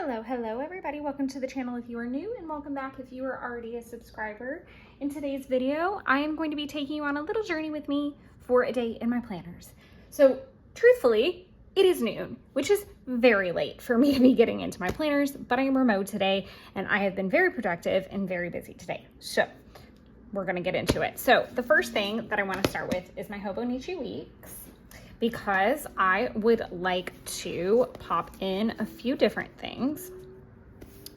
Hello everybody. Welcome to the channel if you are new, and welcome back if you are already a subscriber. In today's video, I am going to be taking you on a little journey with me for a day in my planners. So truthfully, it is noon, which is very late for me to be getting into my planners, but I am remote today and I have been very productive and very busy today. So we're gonna get into it. So the first thing that I wanna start with is my Hobonichi Weeks, because I would like to pop in a few different things.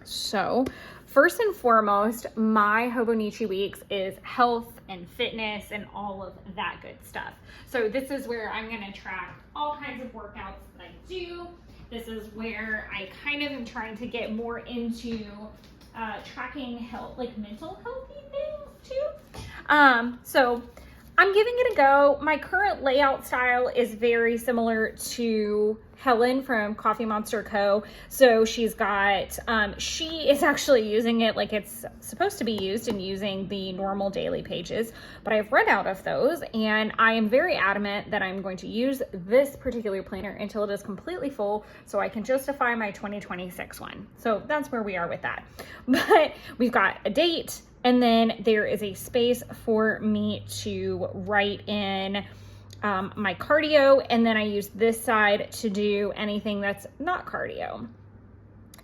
So first and foremost, my Hobonichi Weeks is health and fitness and all of that good stuff. So this is where I'm gonna track all kinds of workouts that I do. This is where I kind of am trying to get more into tracking health, like mental healthy things too. So I'm giving it a go. My current layout style is very similar to Helen from Coffee Monster Co. So she's got, she is actually using it like it's supposed to be used and using the normal daily pages, but I've run out of those and I am very adamant that I'm going to use this particular planner until it is completely full so I can justify my 2026 one. So that's where we are with that. But we've got a date, and then there is a space for me to write in my cardio, and then I use this side to do anything that's not cardio.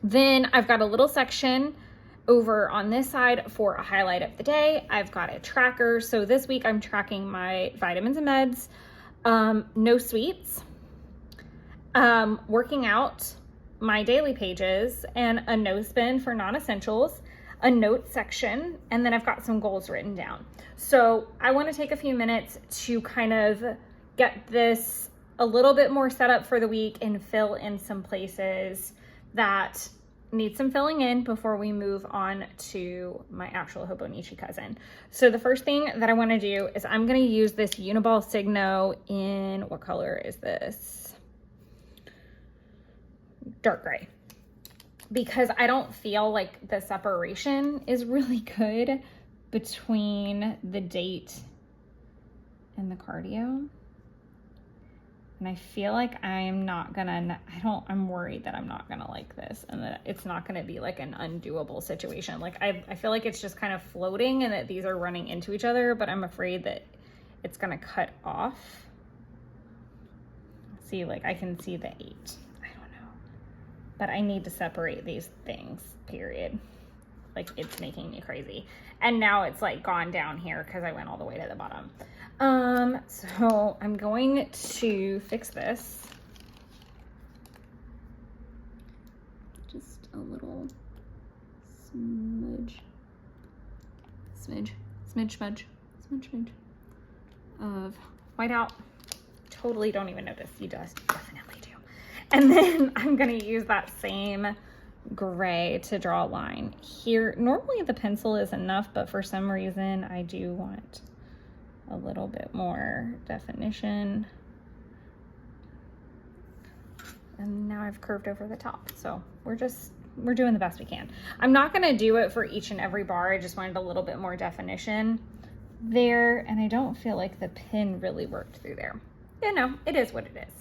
Then I've got a little section over on this side for a highlight of the day. I've got a tracker. So this week I'm tracking my vitamins and meds, no sweets, working out, my daily pages, and a no spend for non-essentials, a note section, and then I've got some goals written down. So I want to take a few minutes to kind of get this a little bit more set up for the week and fill in some places that need some filling in before we move on to my actual Hobonichi cousin. So the first thing that I want to do is I'm going to use this Uniball Signo in, what color is this? Dark gray. Because I don't feel like the separation is really good between the date and the cardio. And I feel like I'm worried that I'm not gonna like this and that it's not gonna be like an undoable situation. Like I feel like it's just kind of floating and that these are running into each other, but I'm afraid that it's gonna cut off. See, like I can see the 8. But I need to separate these things, period. Like it's making me crazy. And now it's like gone down here because I went all the way to the bottom. So I'm going to fix this. Just a little smidge of whiteout. Totally don't even notice. You just definitely do. And then I'm gonna use that same gray to draw a line here. Normally the pencil is enough, but for some reason I do want a little bit more definition. And now I've curved over the top. So we're doing the best we can. I'm not gonna do it for each and every bar. I just wanted a little bit more definition there. And I don't feel like the pin really worked through there. You know, it is what it is.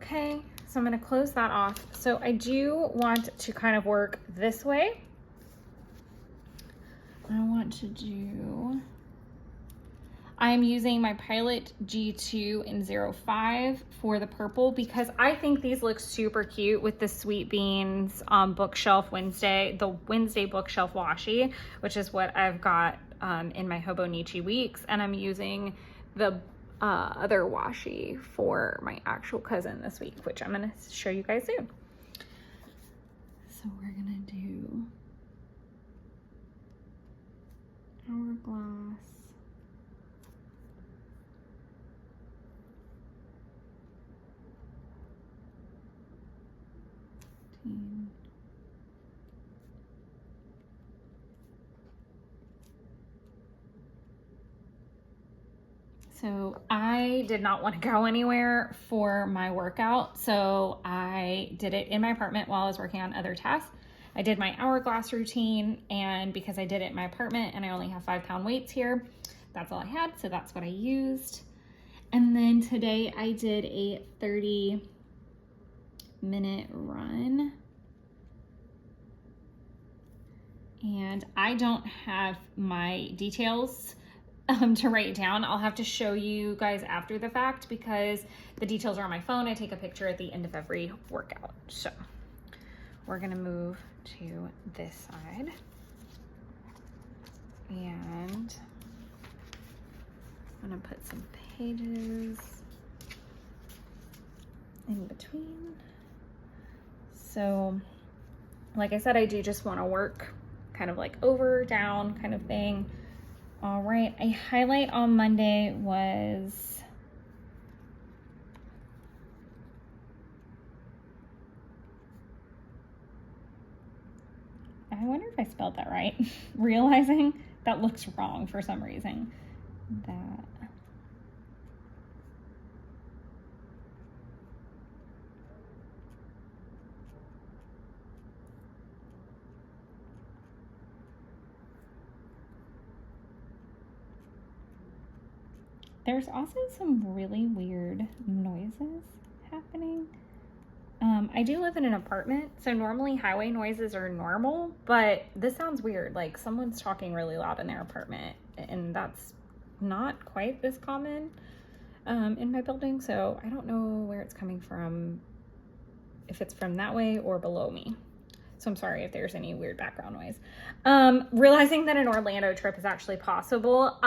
Okay. So I'm going to close that off. So I do want to kind of work this way. I'm using my Pilot G2 in 05 for the purple because I think these look super cute with the Sweet Beans Bookshelf Wednesday, the Wednesday Bookshelf Washi, which is what I've got in my Hobonichi Weeks. And I'm using the other washi for my actual cousin this week, which I'm gonna show you guys soon. So we're gonna do hourglass, So I did not want to go anywhere for my workout, so I did it in my apartment while I was working on other tasks. I did my hourglass routine, and because I did it in my apartment and I only have 5-pound weights here, that's all I had, so that's what I used. And then today I did a 30-minute run And I don't have my details to write down. I'll have to show you guys after the fact because the details are on my phone. I take a picture at the end of every workout. So we're gonna move to this side. And I'm gonna put some pages in between. So like I said, I do just want to work kind of like over, down kind of thing. All right, a highlight on Monday was I wonder if I spelled that right. Realizing that looks wrong for some reason. That there's also some really weird noises happening. I do live in an apartment, so normally highway noises are normal, but this sounds weird. Like someone's talking really loud in their apartment, and that's not quite as common in my building, so I don't know where it's coming from, if it's from that way or below me. So I'm sorry if there's any weird background noise. Realizing that an Orlando trip is actually possible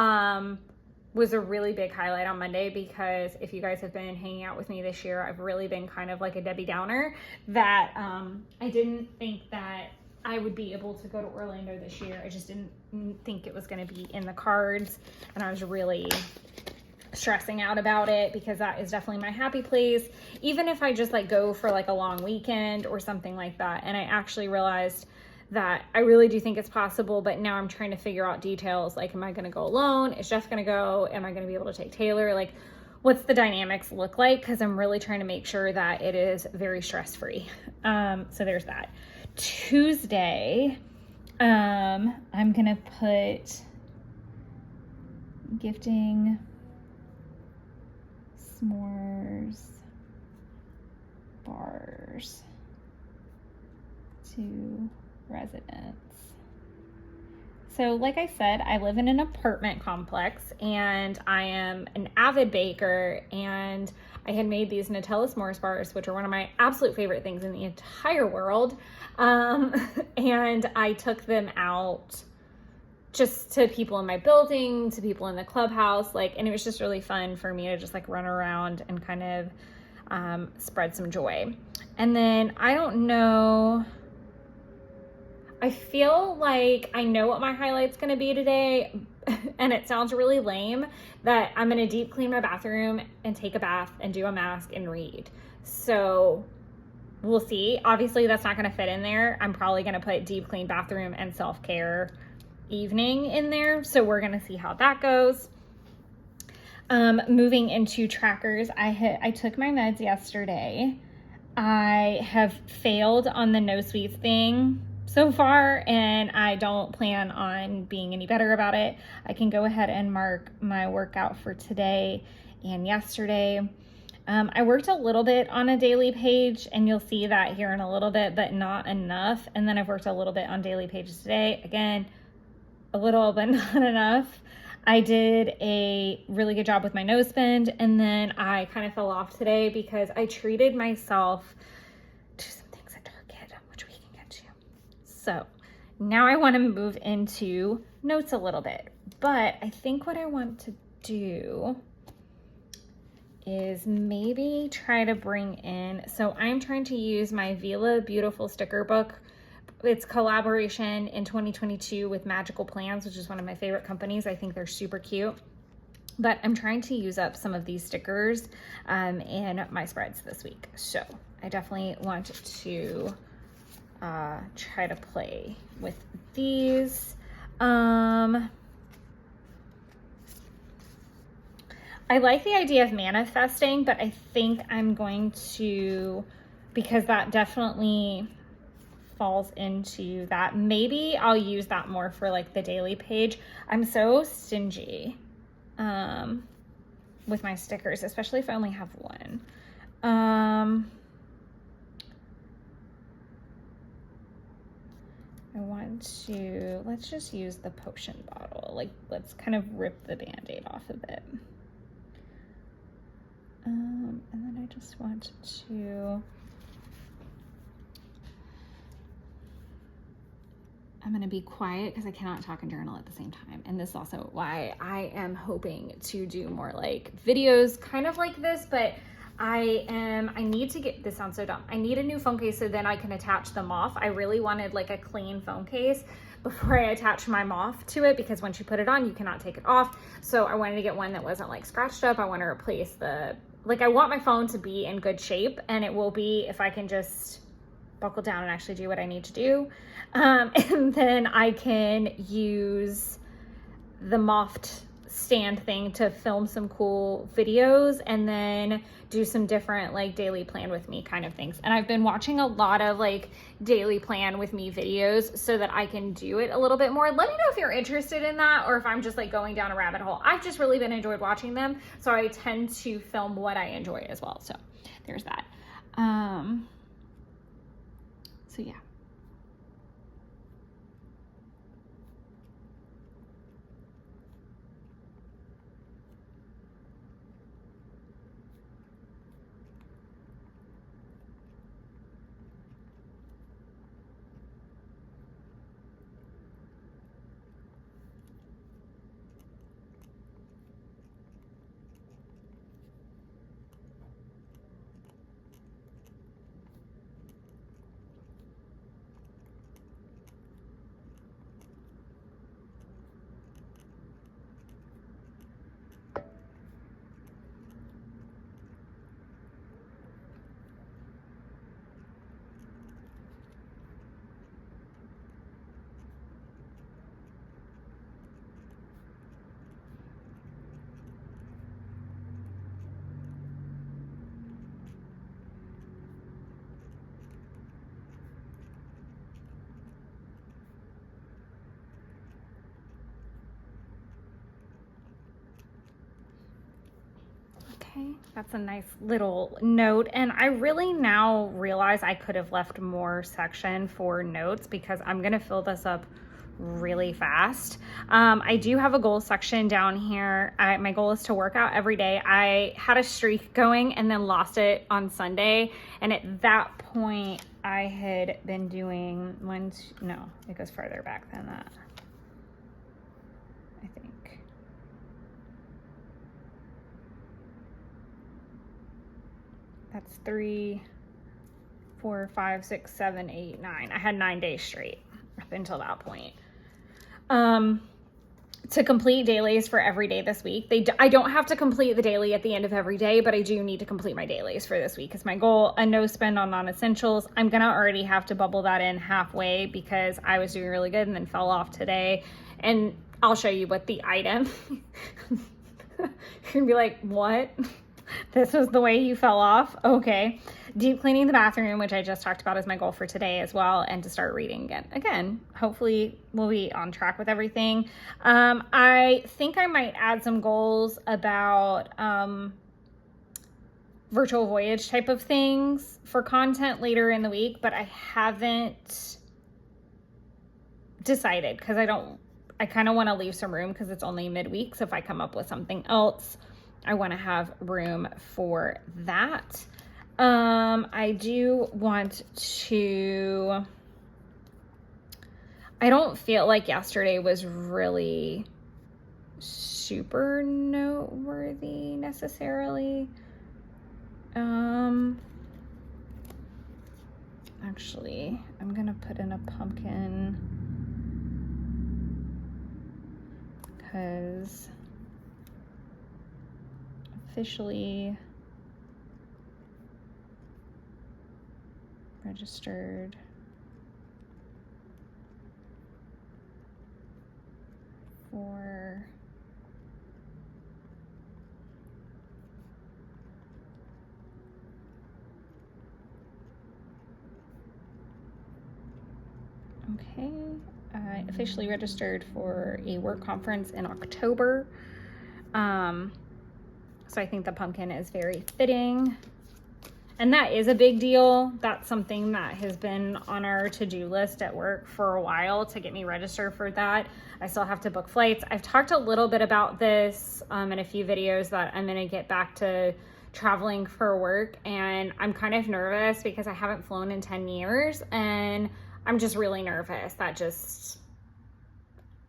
was a really big highlight on Monday, because if you guys have been hanging out with me this year, I've really been kind of like a Debbie Downer that I didn't think that I would be able to go to Orlando this year. I just didn't think it was going to be in the cards, and I was really stressing out about it because that is definitely my happy place, even if I just like go for like a long weekend or something like that. And I actually realized that I really do think it's possible, but now I'm trying to figure out details. Like, am I going to go alone? Is Jeff going to go? Am I going to be able to take Taylor? Like, what's the dynamics look like? Because I'm really trying to make sure that it is very stress-free. So there's that. Tuesday, I'm going to put gifting s'mores bars to residents. So like I said, I live in an apartment complex and I am an avid baker, and I had made these Nutella s'mores bars, which are one of my absolute favorite things in the entire world. And I took them out just to people in my building, to people in the clubhouse, like, and it was just really fun for me to just like run around and kind of spread some joy. And then I don't know, I feel like I know what my highlight's going to be today, and it sounds really lame, that I'm going to deep clean my bathroom and take a bath and do a mask and read. So we'll see. Obviously that's not going to fit in there. I'm probably going to put deep clean bathroom and self-care evening in there. So we're going to see how that goes. Moving into trackers, I took my meds yesterday. I have failed on the no sweets thing so far, and I don't plan on being any better about it. I can go ahead and mark my workout for today and yesterday. I worked a little bit on a daily page, and you'll see that here in a little bit, but not enough. And then I've worked a little bit on daily pages today. Again, a little, but not enough. I did a really good job with my nose bend, and then I kind of fell off today because I treated myself to some things at Target, which we can get to. So now I want to move into notes a little bit, but I think what I want to do is maybe try to bring in, so I'm trying to use my Vila Beautiful sticker book. It's collaboration in 2022 with Magical Plans, which is one of my favorite companies. I think they're super cute. But I'm trying to use up some of these stickers in my spreads this week. So I definitely want to try to play with these. I like the idea of manifesting, but I think I'm going to, because that definitely falls into that, maybe I'll use that more for like the daily page. I'm so stingy with my stickers, especially if I only have one. let's just use the potion bottle. Like, let's kind of rip the Band-Aid off of it. And then I just want to, I'm going to be quiet because I cannot talk and journal at the same time. And this is also why I am hoping to do more like videos kind of like this, but I need to get, this sounds so dumb. I need a new phone case so then I can attach them off. I really wanted like a clean phone case before I attach my Moth to it, because once you put it on, you cannot take it off. So I wanted to get one that wasn't like scratched up. I want to replace the, like, I want my phone to be in good shape, and it will be if I can just buckle down and actually do what I need to do. And then I can use the Moth stand thing to film some cool videos, and then do some different like daily plan with me kind of things. And I've been watching a lot of like daily plan with me videos so that I can do it a little bit more. Let me know if you're interested in that, or if I'm just like going down a rabbit hole. I've just really been enjoyed watching them, so I tend to film what I enjoy as well. So there's that. So yeah. Okay, that's a nice little note. And I really now realize I could have left more section for notes because I'm gonna fill this up really fast. I do have a goal section down here. My goal is to work out every day. I had a streak going and then lost it on Sunday. And at that point I had been doing no, it goes further back than that, I think. That's 3, 4, 5, 6, 7, 8, 9. I had 9 days straight up until that point. To complete dailies for every day this week. I don't have to complete the daily at the end of every day, but I do need to complete my dailies for this week. It's my goal, a no spend on non-essentials. I'm gonna already have to bubble that in halfway because I was doing really good and then fell off today. And I'll show you what the item, you're gonna be like, what? This was the way you fell off? Okay. Deep cleaning the bathroom, which I just talked about, is my goal for today as well, and to start reading again. Again, hopefully we'll be on track with everything. I think I might add some goals about virtual voyage type of things for content later in the week, but I haven't decided because I kind of want to leave some room because it's only midweek. So if I come up with something else, I want to have room for that. I do want to, I don't feel like yesterday was really super noteworthy necessarily. Actually, I'm gonna put in a pumpkin because officially registered for okay, I officially registered for a work conference in October. So I think the pumpkin is very fitting. And that is a big deal. That's something that has been on our to-do list at work for a while to get me registered for that. I still have to book flights. I've talked a little bit about this in a few videos that I'm gonna get back to traveling for work, and I'm kind of nervous because I haven't flown in 10 years and I'm just really nervous.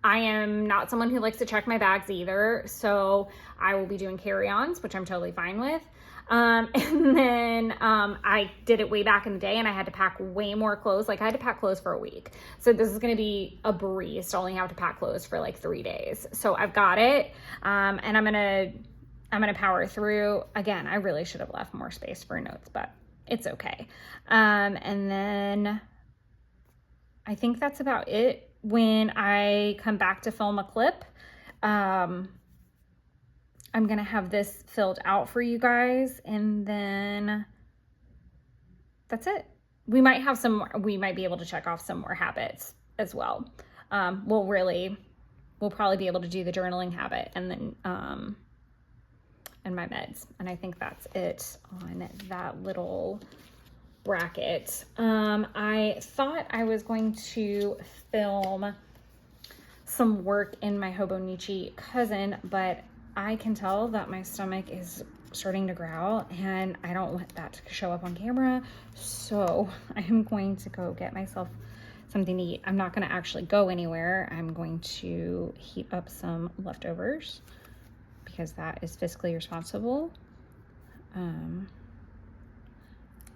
I am not someone who likes to check my bags either, so I will be doing carry-ons, which I'm totally fine with. And then I did it way back in the day and I had to pack way more clothes. Like I had to pack clothes for a week. So this is going to be a breeze to only have to pack clothes for like 3 days. So I've got it. And I'm going to power through. Again, I really should have left more space for notes, but it's okay. And then I think that's about it. When I come back to film a clip, I'm going to have this filled out for you guys, and then that's it. We might have some more, we might be able to check off some more habits as well. We'll probably be able to do the journaling habit and then, and my meds. And I think that's it on that little bracket. I thought I was going to film some work in my Hobonichi cousin, but I can tell that my stomach is starting to growl and I don't want that to show up on camera. So I am going to go get myself something to eat. I'm not going to actually go anywhere. I'm going to heat up some leftovers because that is fiscally responsible.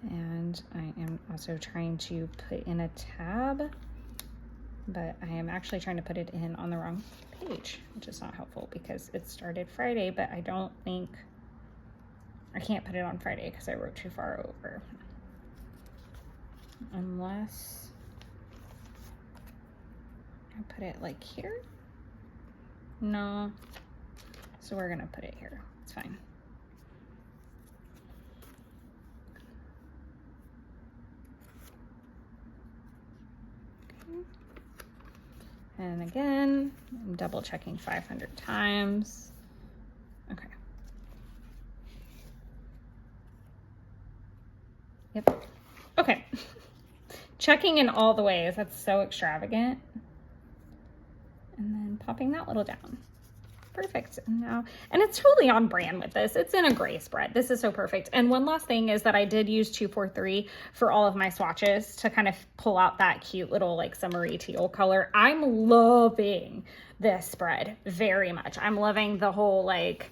And I am also trying to put in a tab, but I am actually trying to put it in on the wrong page, which is not helpful because it started Friday, but I don't think, I can't put it on Friday because I wrote too far over. Unless I put it like here. No, so we're gonna put it here. It's fine. And again, I'm double checking 500 times. Okay. Yep. Okay. Checking in all the ways. That's so extravagant. And then popping that little down. Perfect. And now, and it's totally on brand with this. It's in a gray spread. This is so perfect. And one last thing is that I did use 243 for all of my swatches to kind of pull out that cute little like summery teal color. I'm loving this spread very much. I'm loving the whole like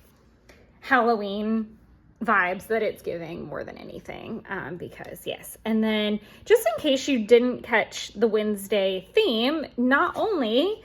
Halloween vibes that it's giving more than anything, because yes. And then just in case you didn't catch the Wednesday theme, not only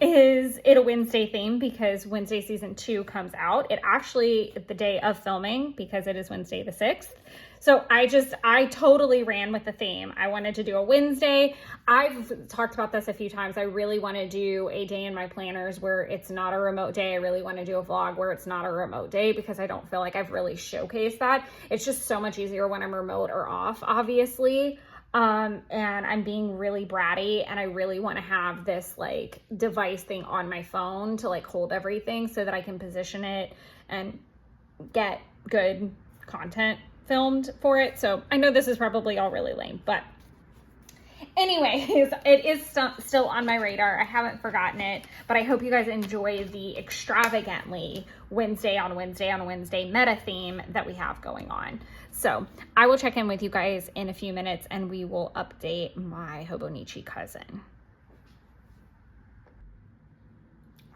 is it a Wednesday theme because Wednesday season 2 comes out, it actually the day of filming because it is Wednesday the 6th. So I totally ran with the theme. I wanted to do a Wednesday. I've talked about this a few times. I really want to do a day in my planners where it's not a remote day. I really want to do a vlog where it's not a remote day because I don't feel like I've really showcased that. It's just so much easier when I'm remote or off, obviously. And I'm being really bratty and I really want to have this like device thing on my phone to like hold everything so that I can position it and get good content filmed for it. So I know this is probably all really lame, but anyways, it is still on my radar. I haven't forgotten it, but I hope you guys enjoy the extravagantly Wednesday on Wednesday meta theme that we have going on. So I will check in with you guys in a few minutes and we will update my Hobonichi cousin.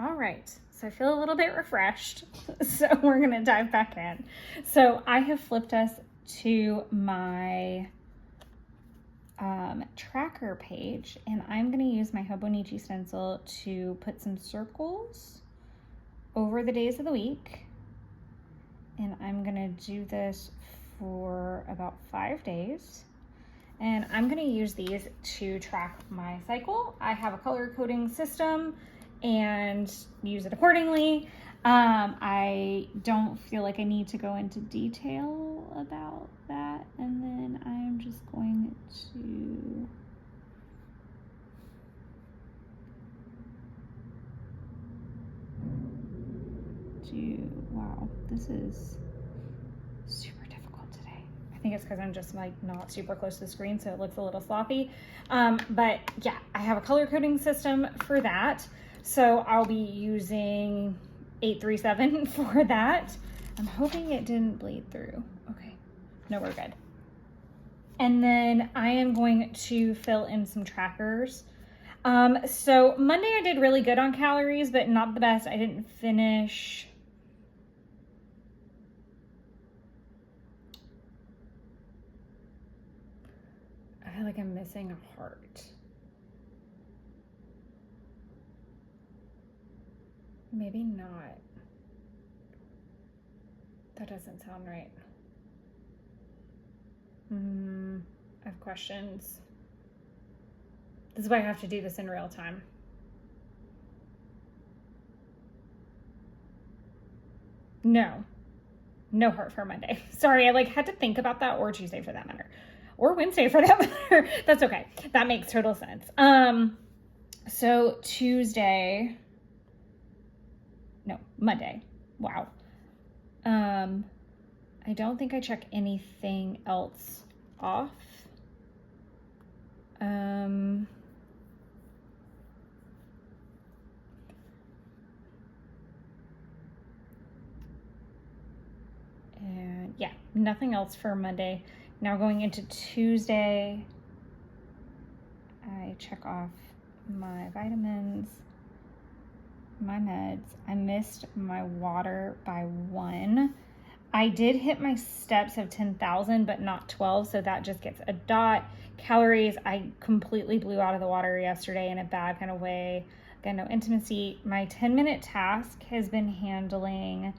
All right, so I feel a little bit refreshed, so we're gonna dive back in. So I have flipped us to my tracker page and I'm gonna use my Hobonichi stencil to put some circles over the days of the week. And I'm gonna do this for about 5 days. And I'm gonna use these to track my cycle. I have a color coding system and use it accordingly. I don't feel like I need to go into detail about that. And then I'm just going to wow, this is super difficult today. I think it's because I'm just like not super close to the screen, so it looks a little sloppy. But yeah, I have a color coding system for that. So I'll be using 837 for that. I'm hoping it didn't bleed through. Okay, no, we're good. And then I am going to fill in some trackers. So Monday I did really good on calories, but not the best. I didn't finish. I feel like I'm missing a heart. Maybe not. That doesn't sound right. I have questions. This is why I have to do this in real time. No heart for Monday. Sorry, I had to think about that, or Tuesday for that matter, or Wednesday for that matter. That's okay. That makes total sense. So Monday. Wow. I don't think I check anything else off. And yeah, nothing else for Monday. Now going into Tuesday, I check off my vitamins, my meds. I missed my water by 1. I did hit my steps of 10,000, but not 12, so that just gets a dot. Calories, I completely blew out of the water yesterday in a bad kind of way. Got no intimacy. My 10-minute task has been handling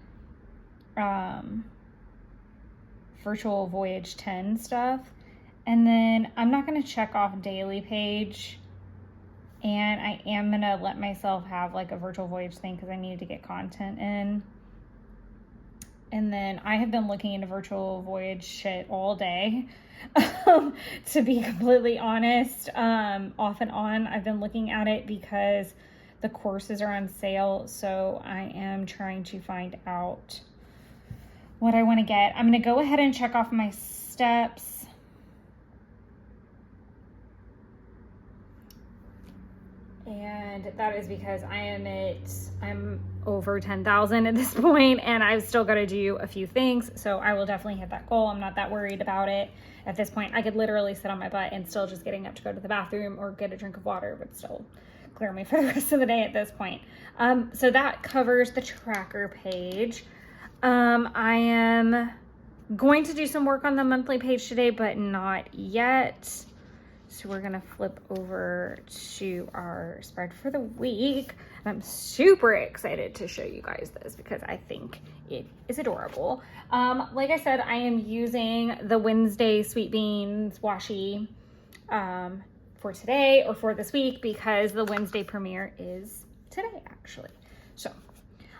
Virtual Voyage 10 stuff. And then I'm not going to check off daily page. And I am going to let myself have a Virtual Voyage thing because I needed to get content in. And then I have been looking into Virtual Voyage shit all day. To be completely honest, off and on, I've been looking at it because the courses are on sale. So I am trying to find out what I want to get. I'm going to go ahead and check off my steps. And that is because I'm over 10,000 at this point, and I've still got to do a few things. So I will definitely hit that goal. I'm not that worried about it. At this point, I could literally sit on my butt and still just getting up to go to the bathroom or get a drink of water would still clear me for the rest of the day at this point. So that covers the tracker page. I am going to do some work on the monthly page today, but not yet. So we're going to flip over to our spread for the week. I'm super excited to show you guys this because I think it is adorable. Like I said, I am using the Wednesday Sweet Beans washi for today or for this week because the Wednesday premiere is today actually. So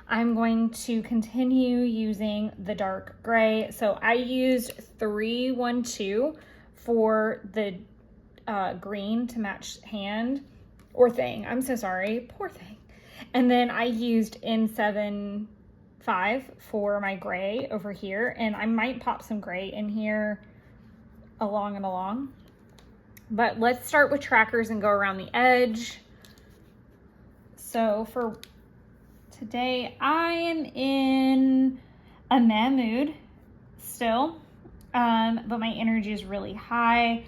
I'm going to continue using the dark gray. So I used 312 for the green to match hand or thing. I'm so sorry, poor thing. And then I used N75 for my gray over here, and I might pop some gray in here along and along. But let's start with trackers and go around the edge. So for today, I am in a meh mood still, but my energy is really high.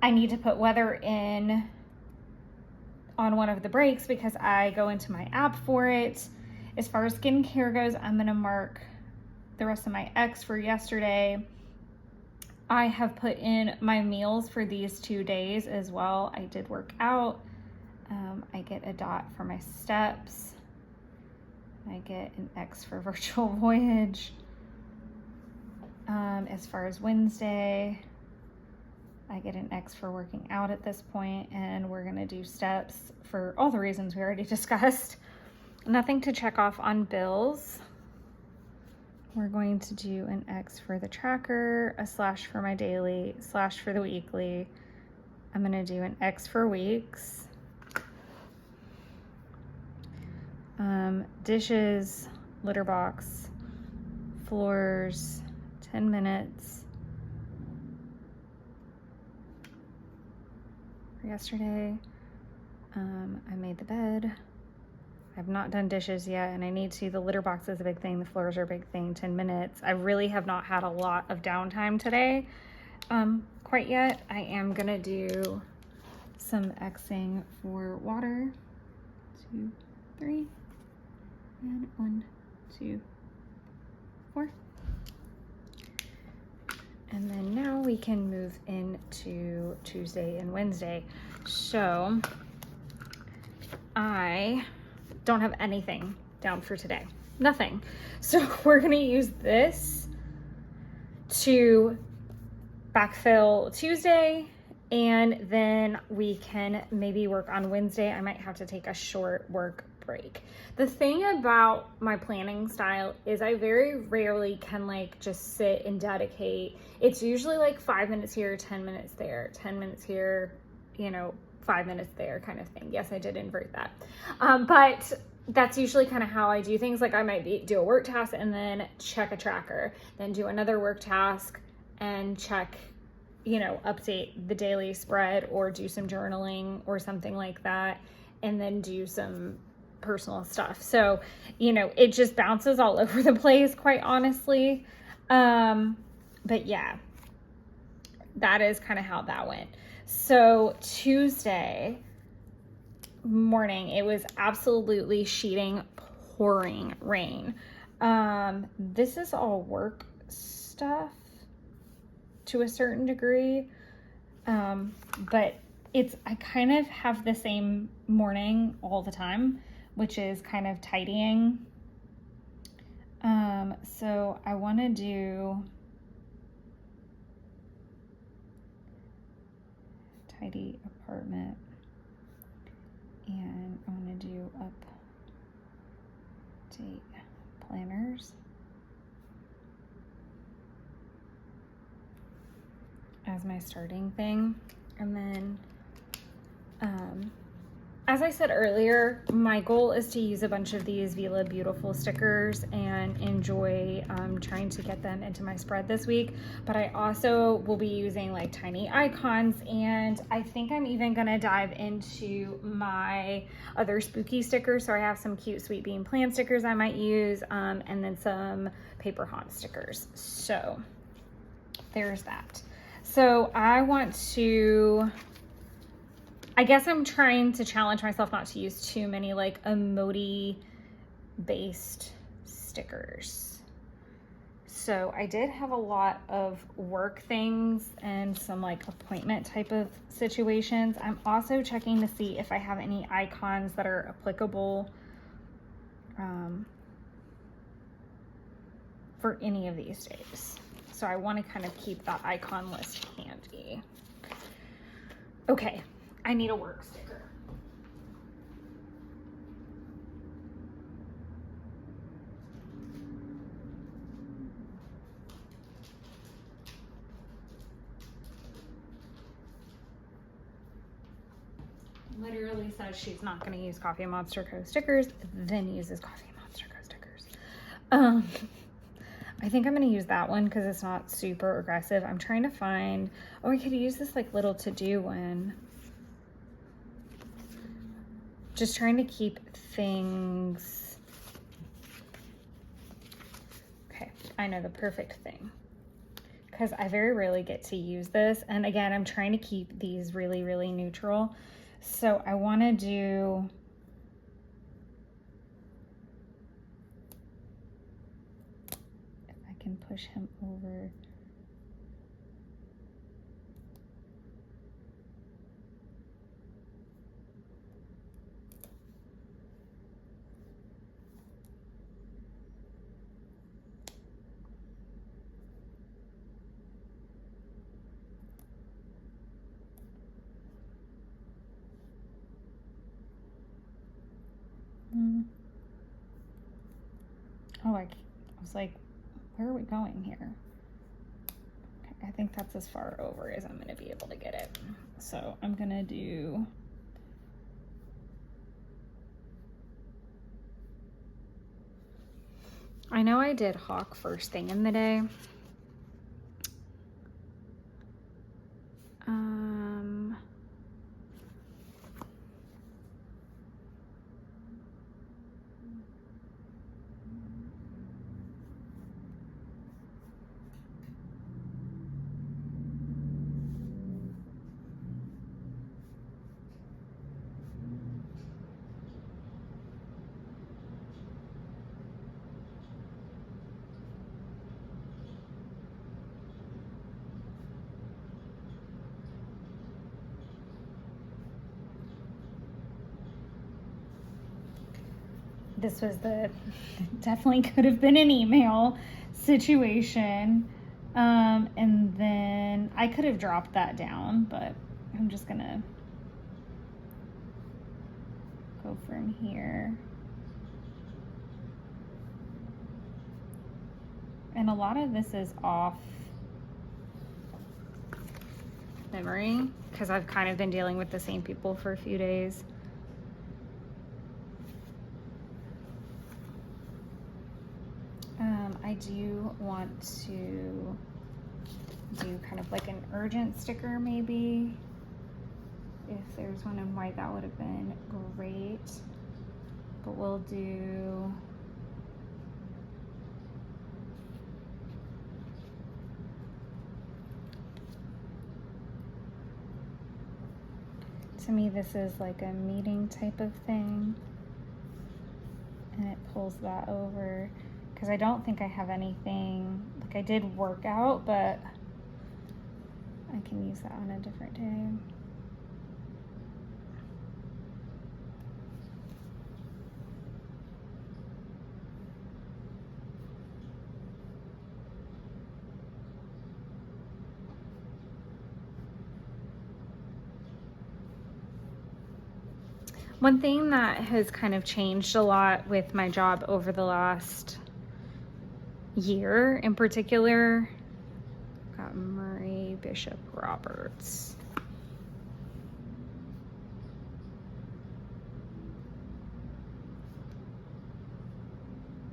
I need to put weather in on one of the breaks because I go into my app for it. As far as skincare goes, I'm going to mark the rest of my X for yesterday. I have put in my meals for these 2 days as well. I did work out. I get a dot for my steps. I get an X for Virtual Voyage. As far as Wednesday, I get an X for working out at this point, and we're gonna do steps for all the reasons we already discussed. Nothing to check off on bills. We're going to do an X for the tracker, a slash for my daily, slash for the weekly. I'm gonna do an X for weeks. Dishes, litter box, floors, 10 minutes, for yesterday. I made the bed. I've not done dishes yet, and I need to. The litter box is a big thing. The floors are a big thing. 10 minutes. I really have not had a lot of downtime today quite yet. I am gonna do some Xing for water. 2, 3, and 1, 2, 4. And then now we can move into Tuesday and Wednesday. So I don't have anything down for today. Nothing. So we're gonna use this to backfill Tuesday, and then we can maybe work on Wednesday. I might have to take a short work break. The thing about my planning style is I very rarely can like just sit and dedicate. It's usually like 5 minutes here, 10 minutes there, 10 minutes here, 5 minutes there kind of thing. Yes, I did invert that. But that's usually kind of how I do things. Like I might do a work task and then check a tracker, then do another work task and check, update the daily spread or do some journaling or something like that, and then do some personal stuff. So, it just bounces all over the place, quite honestly. But yeah, that is kind of how that went. So Tuesday morning, it was absolutely sheeting, pouring rain. This is all work stuff to a certain degree. But I kind of have the same morning all the time, which is kind of tidying. So I want to do tidy apartment, and I want to do update planners as my starting thing. And then as I said earlier, my goal is to use a bunch of these Vila Beautiful stickers and enjoy trying to get them into my spread this week. But I also will be using like tiny icons, and I think I'm even gonna dive into my other spooky stickers. So I have some cute Sweet Bean Plan stickers I might use, and then some paper haunt stickers. So there's that. So I guess I'm trying to challenge myself not to use too many like emoji based stickers. So I did have a lot of work things and some like appointment type of situations. I'm also checking to see if I have any icons that are applicable for any of these days. So I want to kind of keep that icon list handy. Okay, I need a work sticker. Literally says she's not going to use Coffee Monster Co. stickers, then uses Coffee Monster Co. stickers. I think I'm going to use that one because it's not super aggressive. I'm trying to find, I could use this like little to-do one. Just trying to keep things. Okay, I know the perfect thing, because I very rarely get to use this. And again, I'm trying to keep these really, really neutral. So I want to do, if I can push him over. Oh, I was like, where are we going here? Okay, I think that's as far over as I'm going to be able to get it. So I'm going to do, I know I did Hawk first thing in the day. this was definitely could have been an email situation. And then I could have dropped that down, but I'm just gonna go from here. And a lot of this is off memory because I've kind of been dealing with the same people for a few days. I do want to do kind of like an urgent sticker maybe. If there's one in white, that would have been great. But we'll do to me this is like a meeting type of thing, and it pulls that over because I don't think I have anything, like I did work out, but I can use that on a different day. One thing that has kind of changed a lot with my job over the last year in particular, got Murray Bishop Roberts.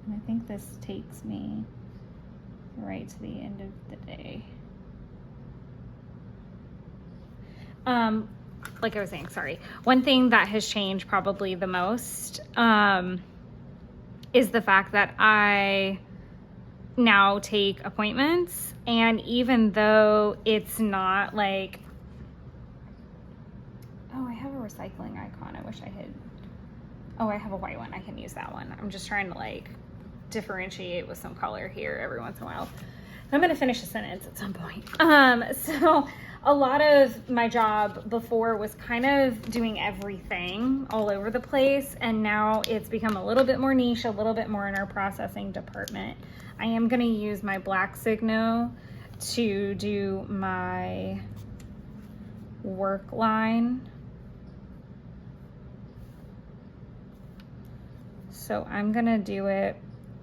And I think this takes me right to the end of the day. Like I was saying, sorry. One thing that has changed probably the most is the fact that I now take appointments, and even though it's not like, oh, I have a recycling icon. I wish I had, oh, I have a white one. I can use that one. I'm just trying to like differentiate with some color here every once in a while. I'm going to finish a sentence at some point. So a lot of my job before was kind of doing everything all over the place, and now it's become a little bit more niche, a little bit more in our processing department. I am going to use my black Signo to do my work line. So I'm going to do it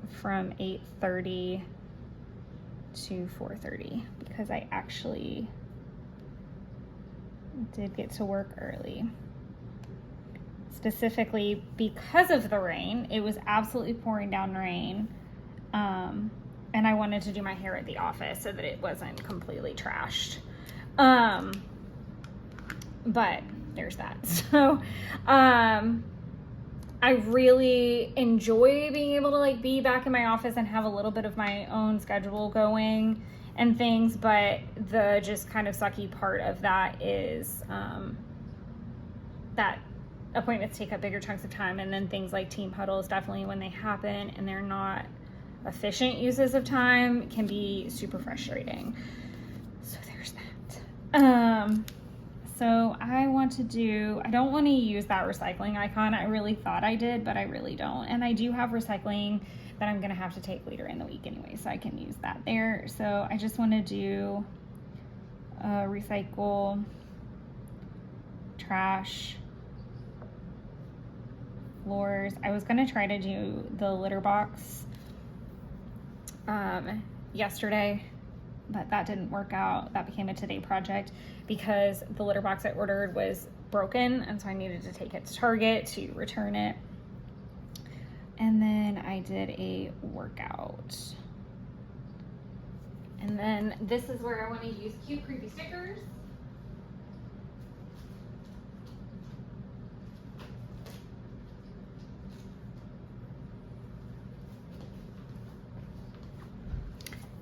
from 8:30 to 4:30 because I actually did get to work early. Specifically because of the rain. It was absolutely pouring down rain. And I wanted to do my hair at the office so that it wasn't completely trashed. But there's that. So, I really enjoy being able to like be back in my office and have a little bit of my own schedule going and things, but the just kind of sucky part of that is that appointments take up bigger chunks of time, and then things like team huddles, definitely when they happen and they're not efficient uses of time, can be super frustrating. So there's that. So I don't want to use that recycling icon. I really thought I did, but I really don't. And I do have recycling that I'm going to have to take later in the week anyway, so I can use that there. So I just want to do recycle, trash, floors. I was going to try to do the litter box yesterday, but that didn't work out. That became a today project because the litter box I ordered was broken, and so I needed to take it to Target to return it. And then I did a workout. And then this is where I want to use cute creepy stickers.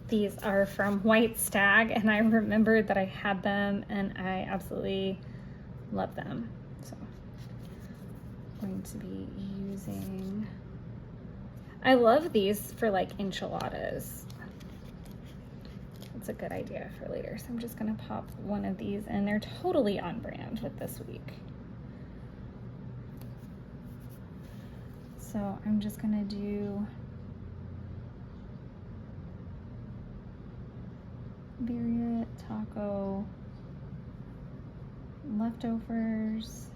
These are from White Stag, and I remembered that I had them and I absolutely love them. So I'm going to be using, I love these for like enchiladas. That's a good idea for later. So I'm just gonna pop one of these, and they're totally on brand with this week. So I'm just gonna do birria taco leftovers.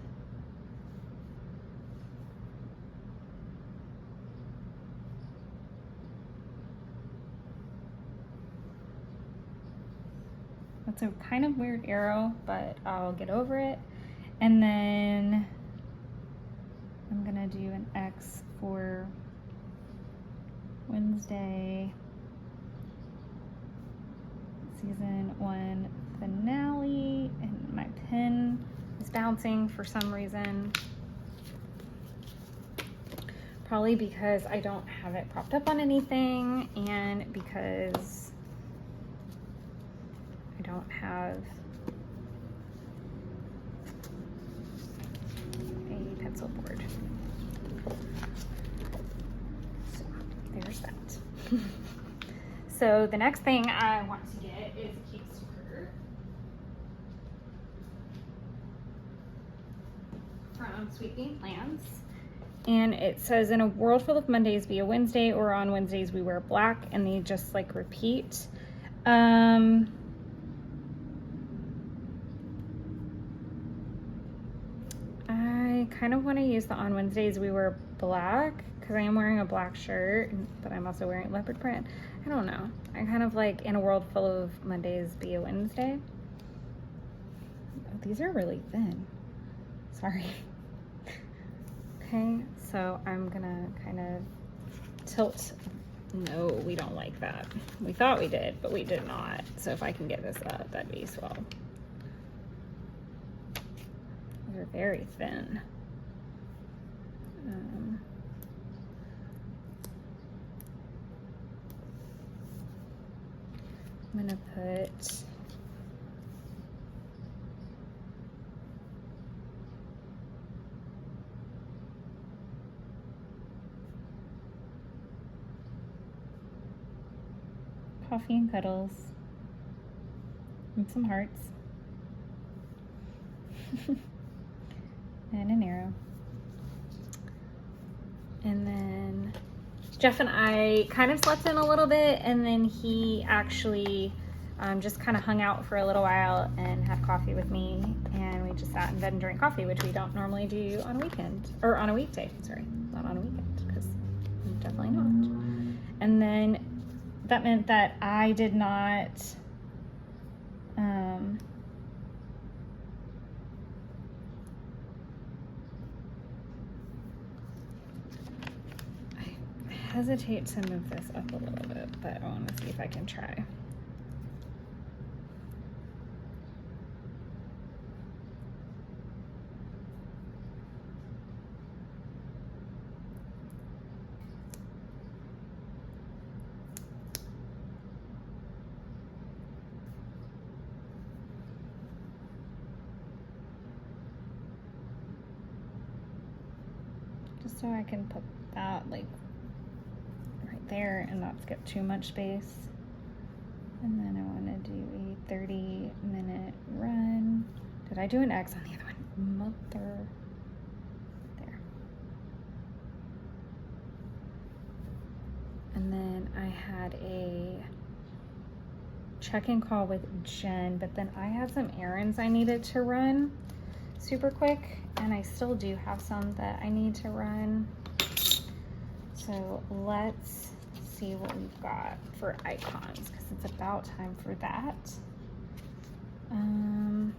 That's a kind of weird arrow, but I'll get over it. And then I'm gonna do an X for Wednesday season 1 finale, and my pen is bouncing for some reason. Probably because I don't have it propped up on anything, and because I don't have a pencil board. So there's that. So the next thing I want to get is a cute sweater from Sweet Bean Plans. And it says, in a world full of Mondays, be a Wednesday, or on Wednesdays we wear black, and they just like repeat. I kind of want to use the on Wednesdays we wear black, because I am wearing a black shirt, but I'm also wearing leopard print. I don't know. I kind of like, in a world full of Mondays, be a Wednesday. Oh, these are really thin. Sorry. Okay, so I'm gonna kind of tilt. No, we don't like that. We thought we did, but we did not. So if I can get this up, that'd be swell. They're very thin. I'm gonna put coffee and cuddles and some hearts and an arrow. And then Jeff and I kind of slept in a little bit, and then he actually just kind of hung out for a little while and had coffee with me, and we just sat in bed and drank coffee, which we don't normally do on a weekend, or on a weekday, sorry, not on a weekend, because I'm definitely not. And then that meant that I did not I hesitate to move this up a little bit, but I want to see if I can try. Just so I can put that like right there and not skip too much space. And then I want to do a 30-minute run. Did I do an X on the other one? Mother. There. And then I had a check-in call with Jen, but then I had some errands I needed to run super quick, and I still do have some that I need to run. So let's see what we've got for icons, because it's about time for that. I'm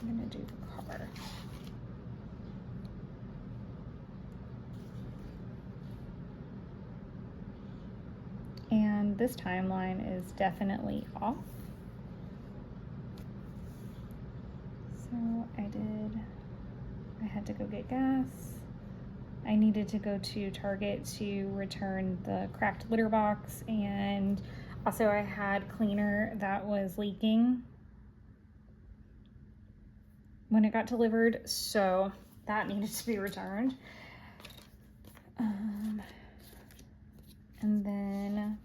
gonna do the car. And this timeline is definitely off. So I had to go get gas. I needed to go to Target to return the cracked litter box, and also I had cleaner that was leaking when it got delivered, so that needed to be returned. And then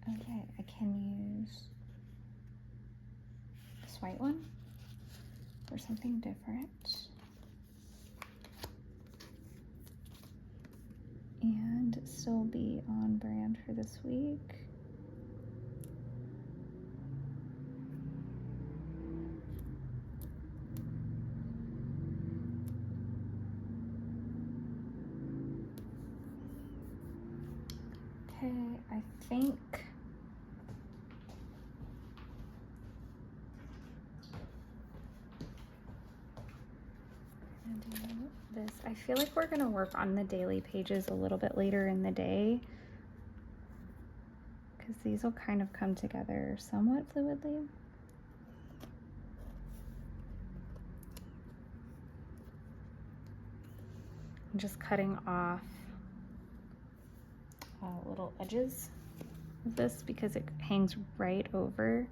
okay, I can use this white one for something different. And still be on brand for this week. Okay, I think I'm gonna do this. I feel like we're gonna work on the daily pages a little bit later in the day because these will kind of come together somewhat fluidly. I'm just cutting off little edges of this because it hangs right over.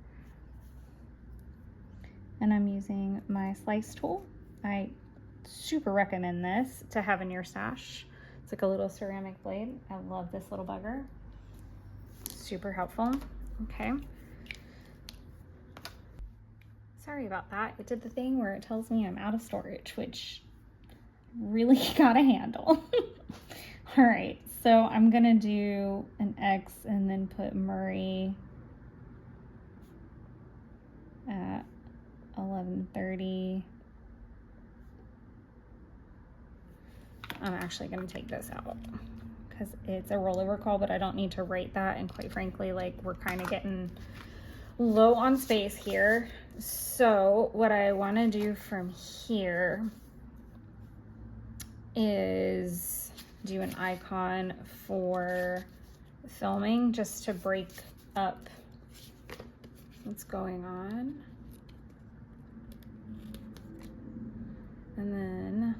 And I'm using my slice tool. I super recommend this to have in your stash. It's like a little ceramic blade. I love this little bugger. Super helpful. Okay. Sorry about that. It did the thing where it tells me I'm out of storage, which really got a handle. All right, so I'm gonna do an X and then put Murray at 11:30. I'm actually gonna take this out because it's a rollover call, but I don't need to write that. And quite frankly, like, we're kind of getting low on space here. So what I wanna do from here is do an icon for filming just to break up what's going on. And then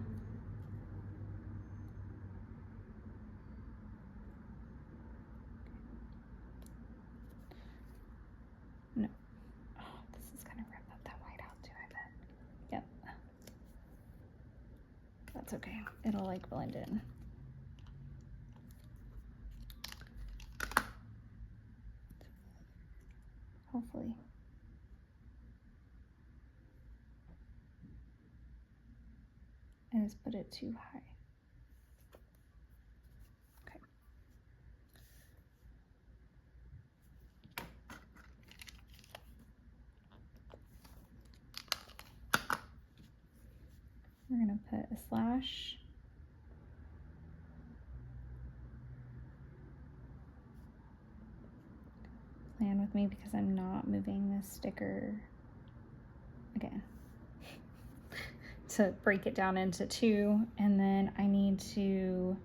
no. Oh, this is gonna rip up that white out too, I bet. Yep. That's okay. It'll like blend in. Hopefully. I just put it too high. Okay. We're gonna put a slash. Plan with me because I'm not moving this sticker again. To break it down into two, and then I need to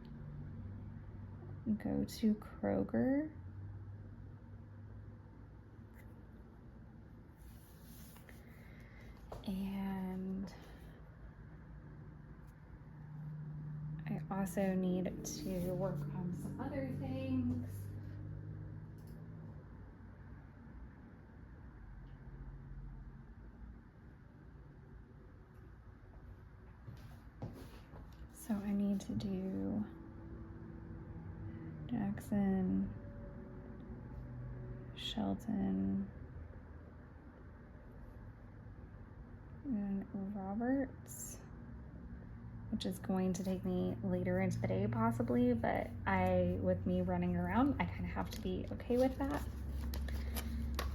go to Kroger and I also need to work on some other things. So I need to do Jackson, Shelton, and Roberts, which is going to take me later into the day possibly, but with me running around, I kind of have to be okay with that.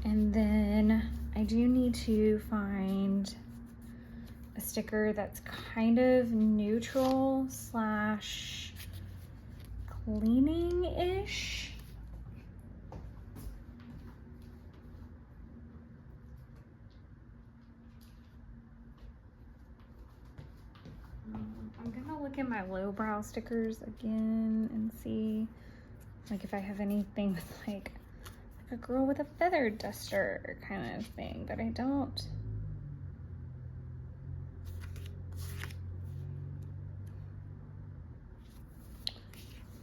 And then I do need to find a sticker that's kind of neutral slash cleaning-ish. I'm gonna look at my lowbrow stickers again and see like if I have anything with like a girl with a feather duster kind of thing, but I don't.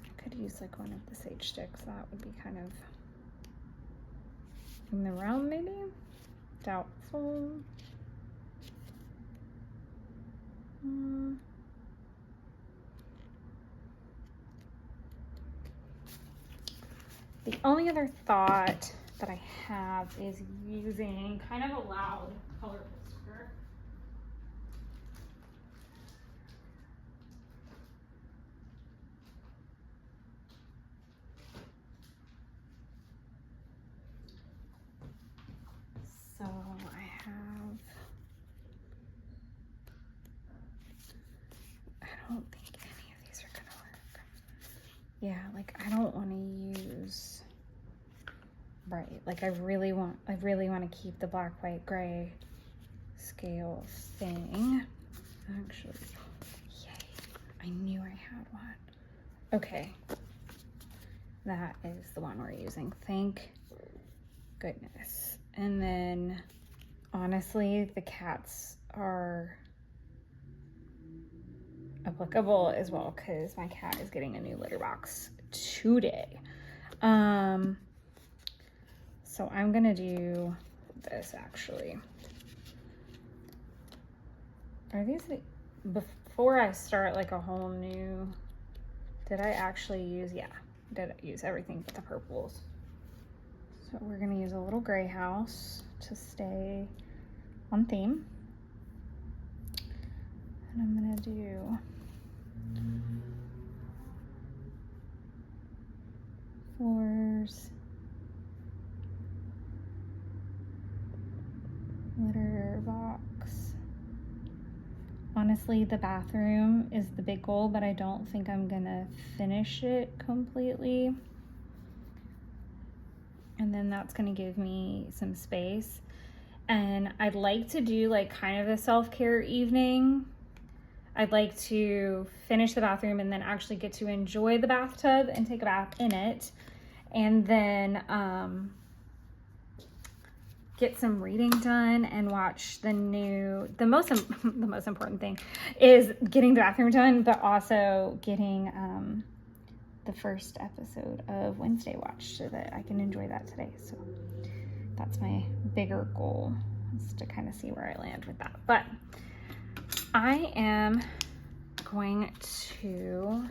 I could use like one of the sage sticks. That would be kind of In the round, maybe? Doubtful. The only other thought that I have is using kind of a loud color poster. So I don't think any of these are gonna work. Yeah, like I don't want to use bright. Like I really want to keep the black, white, gray scale thing. Actually, yay! I knew I had one. Okay, that is the one we're using. Thank goodness. And then, honestly, the cats are applicable as well because my cat is getting a new litter box today. So I'm gonna do this actually. Are these before I start like a whole new? Did I actually use? Yeah, did I use everything but the purples? So we're gonna use a little gray house to stay on theme. And I'm gonna do floors, litter box. Honestly, the bathroom is the big goal, but I don't think I'm gonna finish it completely. And then that's gonna give me some space. And I'd like to do like kind of a self-care evening. I'd like to finish the bathroom and then actually get to enjoy the bathtub and take a bath in it. And then get some reading done and watch the most important thing is getting the bathroom done, but also getting the first episode of Wednesday watched so that I can enjoy that today. So that's my bigger goal, is to kind of see where I land with that. But I am going to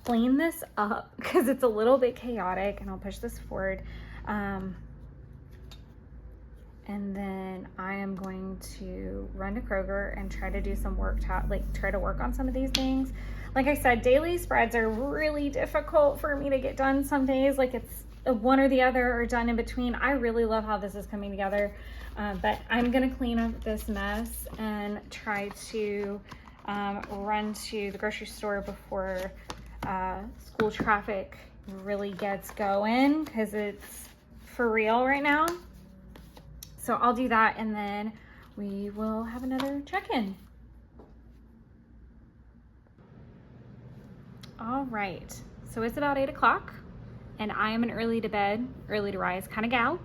clean this up because it's a little bit chaotic, and I'll push this forward. And then I am going to run to Kroger and try to do some work, try to work on some of these things. Like I said, daily spreads are really difficult for me to get done some days. Like it's one or the other or done in between. I really love how this is coming together. But I'm gonna clean up this mess and try to run to the grocery store before school traffic really gets going, because it's for real right now. So I'll do that, and then we will have another check-in. All right, so it's about 8 o'clock, and I am an early to bed, early to rise kind of gal.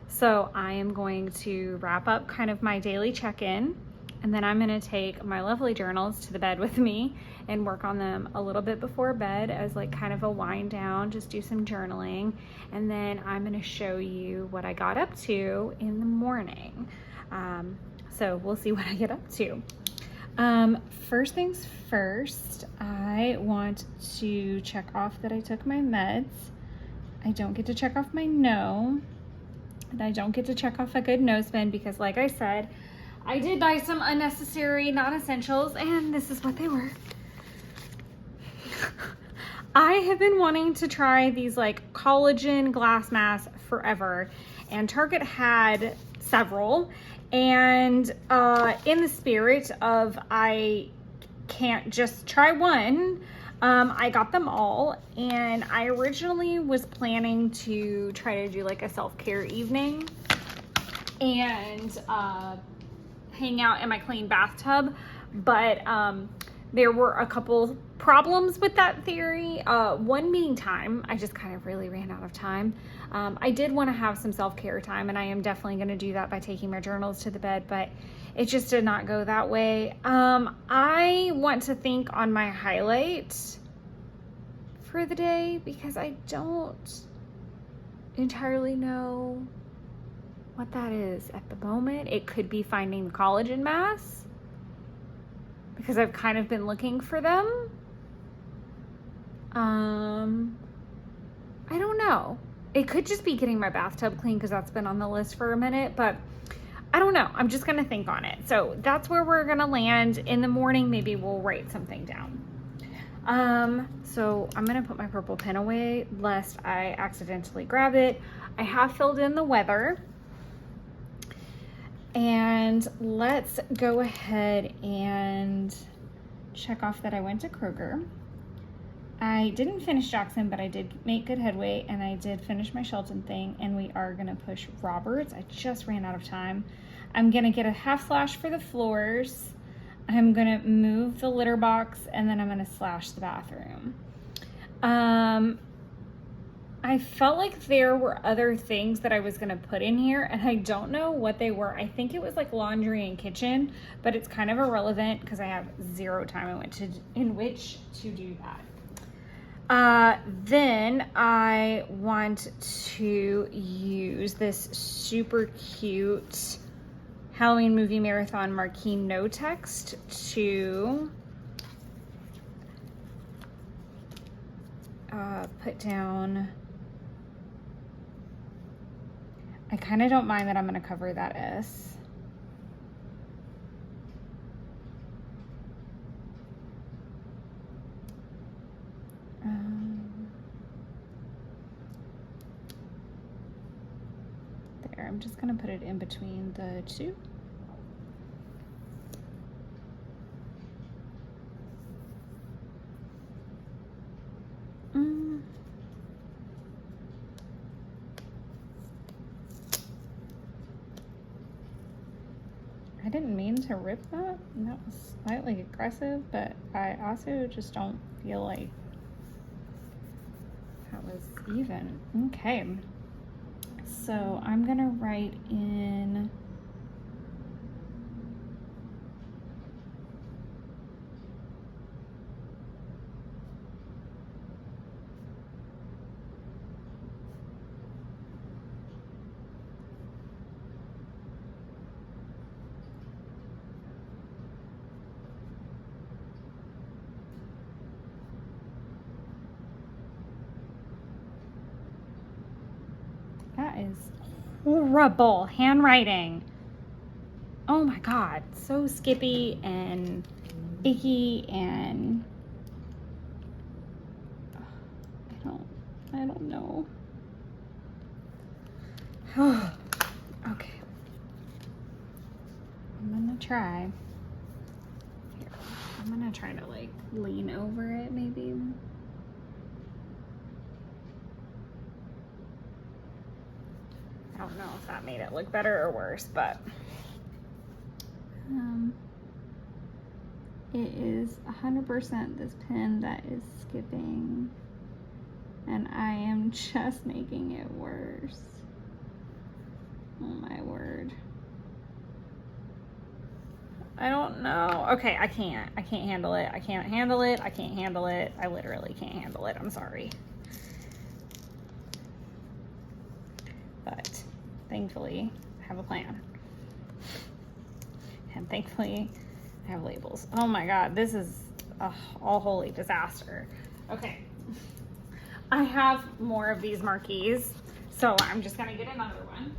So I am going to wrap up kind of my daily check-in, and then I'm gonna take my lovely journals to the bed with me and work on them a little bit before bed as like kind of a wind down, just do some journaling. And then I'm gonna show you what I got up to in the morning. So we'll see what I get up to. First things first, I want to check off that I took my meds. I don't get to check off my no, and I don't get to check off a good nose spin because, like I said, I did buy some unnecessary non-essentials, and this is what they were. I have been wanting to try these like collagen glass masks forever, and Target had several, and in the spirit of I can't just try one, I got them all. And I originally was planning to try to do like a self-care evening and hang out in my clean bathtub, but there were a couple problems with that theory. One being time. I just kind of really ran out of time. I did want to have some self-care time, and I am definitely going to do that by taking my journals to the bed, but it just did not go that way. I want to think on my highlight for the day because I don't entirely know what that is at the moment. It could be finding the collagen mass, because I've kind of been looking for them. I don't know. It could just be getting my bathtub clean, because that's been on the list for a minute, but I don't know. I'm just going to think on it. So that's where we're going to land. In the morning, maybe we'll write something down. So I'm going to put my purple pen away lest I accidentally grab it. I have filled in the weather. And let's go ahead and check off that I went to Kroger. I didn't finish Jackson, but I did make good headway, and I did finish my Shelton thing, and we are gonna push Roberts. I just ran out of time. I'm gonna get a half slash for the floors. I'm gonna move the litter box, and then I'm gonna slash the bathroom. I felt like there were other things that I was gonna put in here, and I don't know what they were. I think it was like laundry and kitchen, but it's kind of irrelevant because I have zero time in which to do that. Then I want to use this super cute Halloween movie marathon marquee no text to put down. I kind of don't mind that I'm going to cover that S. There, I'm just going to put it in between the two. I didn't mean to rip that. That was slightly aggressive, but I also just don't feel like that was even. Okay. So I'm gonna write in that is horrible handwriting. Oh my God, so skippy and icky, and I don't know. Okay. I'm gonna try. Here, I'm gonna try to like lean over it maybe. I don't know if that made it look better or worse, but it is 100% this pen that is skipping, and I am just making it worse. Oh my word. I don't know. Okay, I can't handle it. I can't handle it. I can't handle it. I literally can't handle it. I'm sorry. But thankfully, I have a plan. And thankfully, I have labels. Oh my God, this is a all holy disaster. Okay, I have more of these marquees, so I'm just gonna get another one.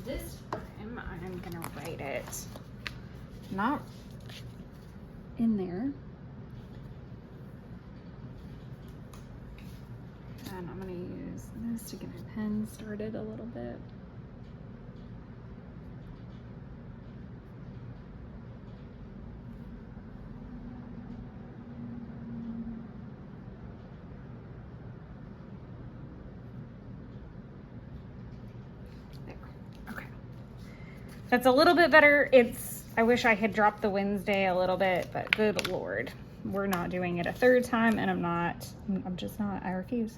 This time I'm gonna write it not in there. And I'm gonna use this to get my pen started a little bit. There. Okay. That's a little bit better. I wish I had dropped the Wednesday a little bit, but good Lord, we're not doing it a third time, and I'm just not, I refuse.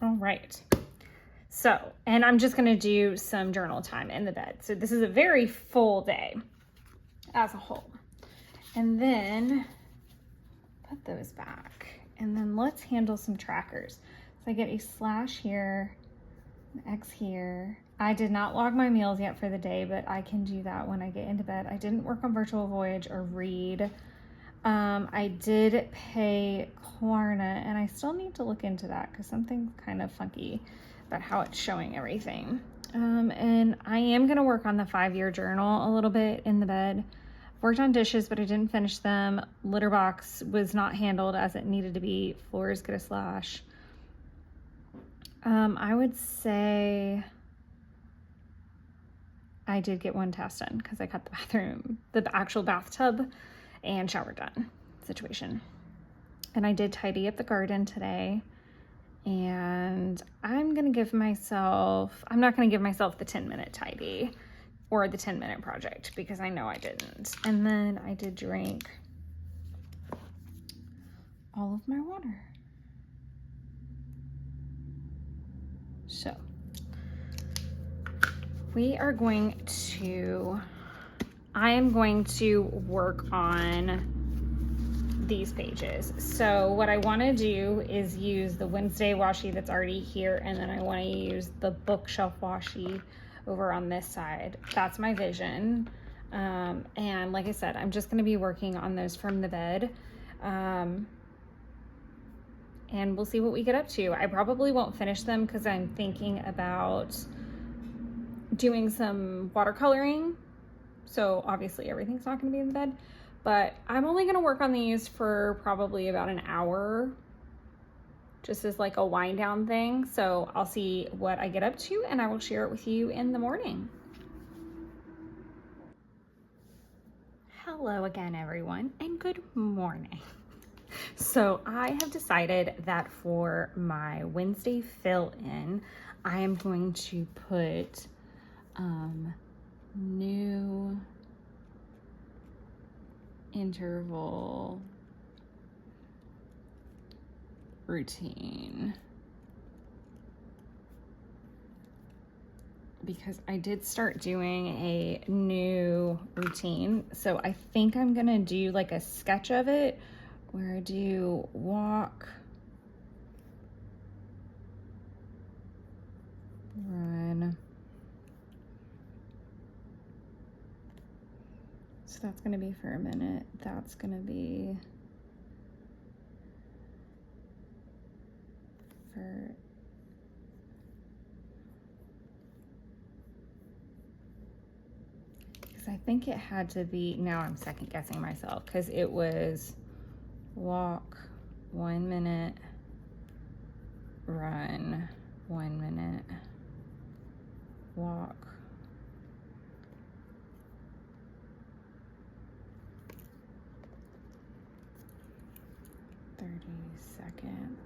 All right. So, and I'm just gonna do some journal time in the bed. So this is a very full day as a whole. And then put those back. And then let's handle some trackers. So I get a slash here, an X here. I did not log my meals yet for the day, but I can do that when I get into bed. I didn't work on Virtual Voyage or read. I did pay Klarna, and I still need to look into that because something's kind of funky about how it's showing everything. And I am going to work on the 5-year journal a little bit in the bed. Worked on dishes, but I didn't finish them. Litter box was not handled as it needed to be. Floors get a slash. I would say I did get one task done because I got the bathroom, the actual bathtub and shower done situation. And I did tidy up the garden today. And I'm not going to give myself the 10-minute tidy or the 10-minute project because I know I didn't. And then I did drink all of my water. So I am going to work on these pages. So what I want to do is use the Wednesday washi that's already here, and then I want to use the bookshelf washi over on this side. That's my vision. And like I said, I'm just going to be working on those from the bed. And we'll see what we get up to. I probably won't finish them because I'm thinking about doing some watercoloring. So obviously everything's not going to be in the bed. But I'm only going to work on these for probably about an hour, just as like a wind down thing. So I'll see what I get up to and I will share it with you in the morning. Hello again, everyone, and good morning. So I have decided that for my Wednesday fill-in, I am going to put new interval routine because I did start doing a new routine. So I think I'm gonna do like a sketch of it where I do walk, run. So that's going to be for a minute. That's going to be for because I think it had to be, now I'm second guessing myself because it was walk 1 minute, run 1 minute, walk 30 seconds.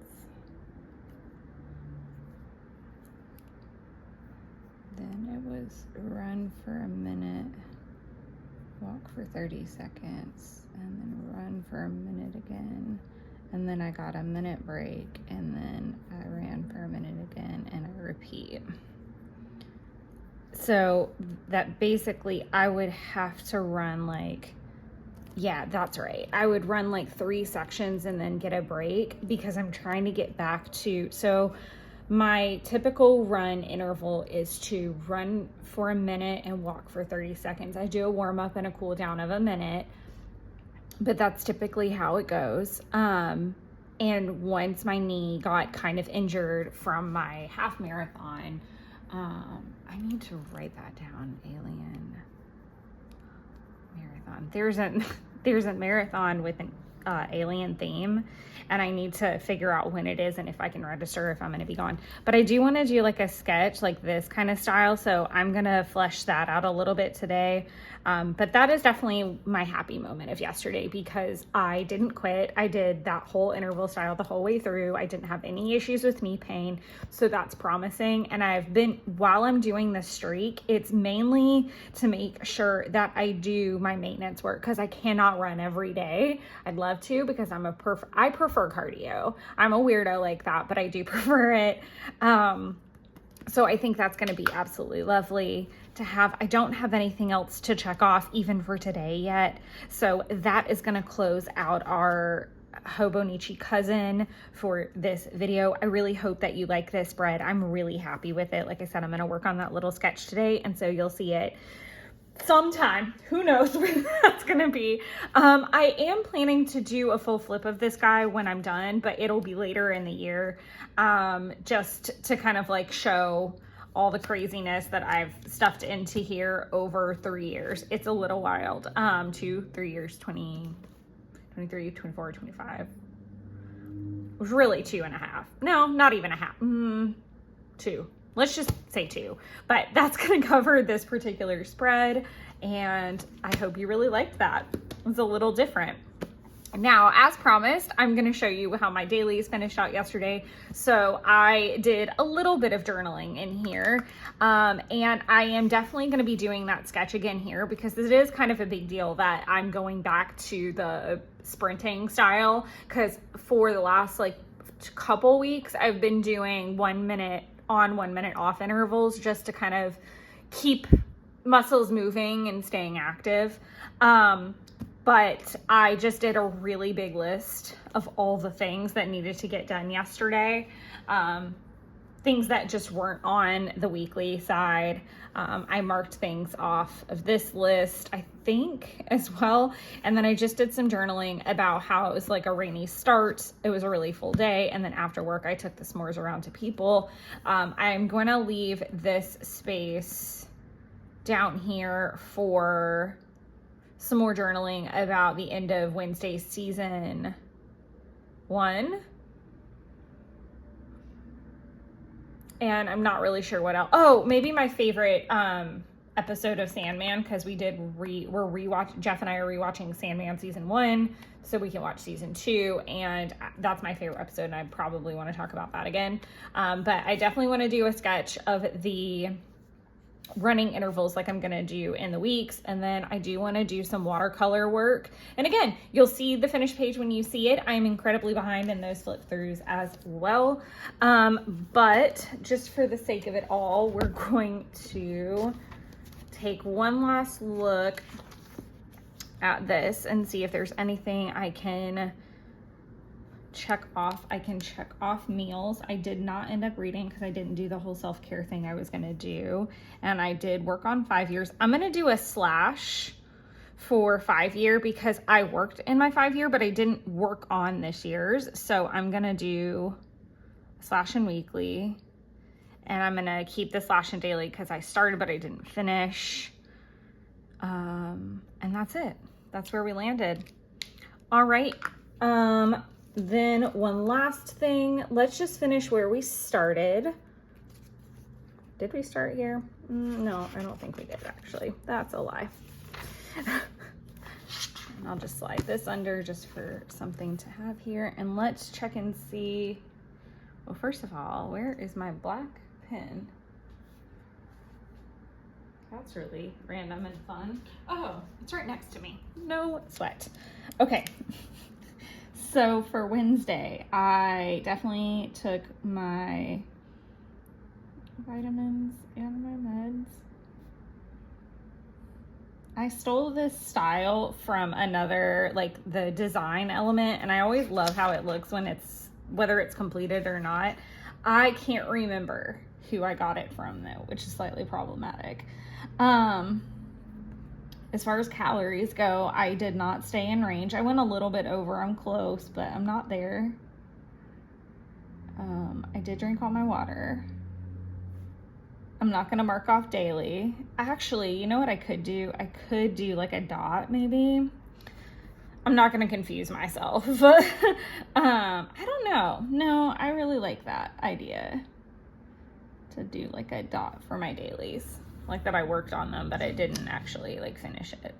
Then it was run for a minute, walk for 30 seconds, and then run for a minute again. And then I got a minute break, and then I ran for a minute again, and I repeat. So that basically I would have to run like, yeah, that's right. I would run like 3 sections and then get a break because I'm trying to get back to, so my typical run interval is to run for a minute and walk for 30 seconds. I do a warm up and a cool down of a minute, but that's typically how it goes. And once my knee got kind of injured from my half marathon, I need to write that down, Alien Marathon. There's a marathon with an alien theme, and I need to figure out when it is and if I can register, if I'm going to be gone. But I do want to do like a sketch like this kind of style, so I'm going to flesh that out a little bit today. But that is definitely my happy moment of yesterday because I didn't quit. I did that whole interval style the whole way through. I didn't have any issues with knee pain, so that's promising. And while I'm doing this streak, it's mainly to make sure that I do my maintenance work because I cannot run every day. I'd love to because I prefer cardio. I'm a weirdo like that, but I do prefer it. So I think that's going to be absolutely lovely to have. I don't have anything else to check off even for today yet. So that is going to close out our Hobonichi cousin for this video. I really hope that you like this spread. I'm really happy with it. Like I said, I'm going to work on that little sketch today, and so you'll see it sometime. Who knows when that's gonna be. I am planning to do a full flip of this guy when I'm done, but it'll be later in the year, just to kind of like show all the craziness that I've stuffed into here over 3 years. It's a little wild. 3 years, 20, 23, 24, 25. It was really 2.5. No, not even a half. 2. Let's just say 2, but that's going to cover this particular spread, and I hope you really liked that. It's a little different. Now, as promised, I'm going to show you how my dailies finished out yesterday. So I did a little bit of journaling in here, and I am definitely going to be doing that sketch again here because it is kind of a big deal that I'm going back to the sprinting style, because for the last like couple weeks, I've been doing 1 minute on 1 minute off intervals just to kind of keep muscles moving and staying active. But I just did a really big list of all the things that needed to get done yesterday. Things that just weren't on the weekly side. I marked things off of this list, I think, as well. And then I just did some journaling about how it was like a rainy start. It was a really full day. And then after work, I took the s'mores around to people. I'm going to leave this space down here for some more journaling about the end of Wednesday season 1. And I'm not really sure what else. Oh, maybe my favorite episode of Sandman, because Jeff and I are rewatching Sandman season 1, so we can watch season 2, and that's my favorite episode, and I probably want to talk about that again. But I definitely want to do a sketch of the running intervals like I'm going to do in the weeks, and then I do want to do some watercolor work. And again, you'll see the finished page when you see it. I'm incredibly behind in those flip throughs as well. But just for the sake of it all, we're going to take one last look at this and see if there's anything I can check off. I can check off meals. I did not end up reading because I didn't do the whole self-care thing I was going to do. And I did work on 5 years. I'm going to do a slash for 5 year because I worked in my 5 year, but I didn't work on this year's. So I'm going to do a slash in weekly, and I'm going to keep the slash in daily because I started, but I didn't finish. And that's it. That's where we landed. All right. Then one last thing, let's just finish where we started. Did we start here? No, I don't think we did actually. That's a lie. I'll just slide this under just for something to have here. And let's check and see. Well, first of all, where is my black pen? That's really random and fun. Oh, it's right next to me. No sweat. Okay. So for Wednesday, I definitely took my vitamins and my meds. I stole this style from another, like the design element, and I always love how it looks when whether it's completed or not. I can't remember who I got it from though, which is slightly problematic. As far as calories go, I did not stay in range. I went a little bit over. I'm close, but I'm not there. I did drink all my water. I'm not going to mark off daily. Actually, you know what I could do? I could do like a dot maybe. I'm not going to confuse myself. But I don't know. No, I really like that idea to do like a dot for my dailies. Like that I worked on them, but I didn't actually like finish it.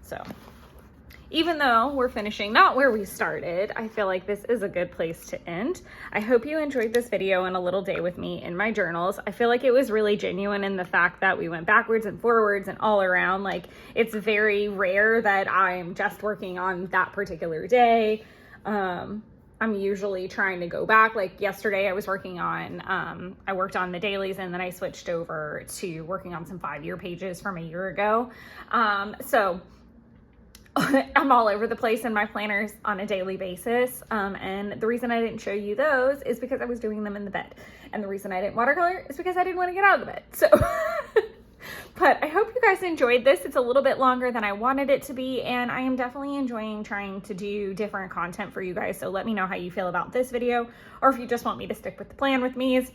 So even though we're finishing not where we started, I feel like this is a good place to end. I hope you enjoyed this video and a little day with me in my journals. I feel like it was really genuine in the fact that we went backwards and forwards and all around. Like it's very rare that I'm just working on that particular day. I'm usually trying to go back. Like yesterday I was working on, I worked on the dailies, and then I switched over to working on some 5-year pages from a year ago. So I'm all over the place in my planners on a daily basis. And the reason I didn't show you those is because I was doing them in the bed. And the reason I didn't watercolor is because I didn't want to get out of the bed. So, but I hope you guys enjoyed this. It's a little bit longer than I wanted it to be, and I am definitely enjoying trying to do different content for you guys. So let me know how you feel about this video, or if you just want me to stick with the plan with me's.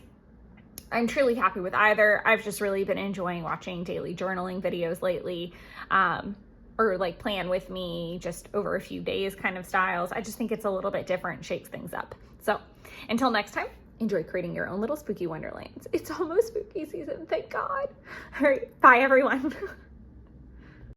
I'm truly happy with either. I've just really been enjoying watching daily journaling videos lately, or like plan with me just over a few days kind of styles. I just think it's a little bit different, shakes things up. So until next time, enjoy creating your own little spooky wonderlands. It's almost spooky season, thank God. All right, bye everyone.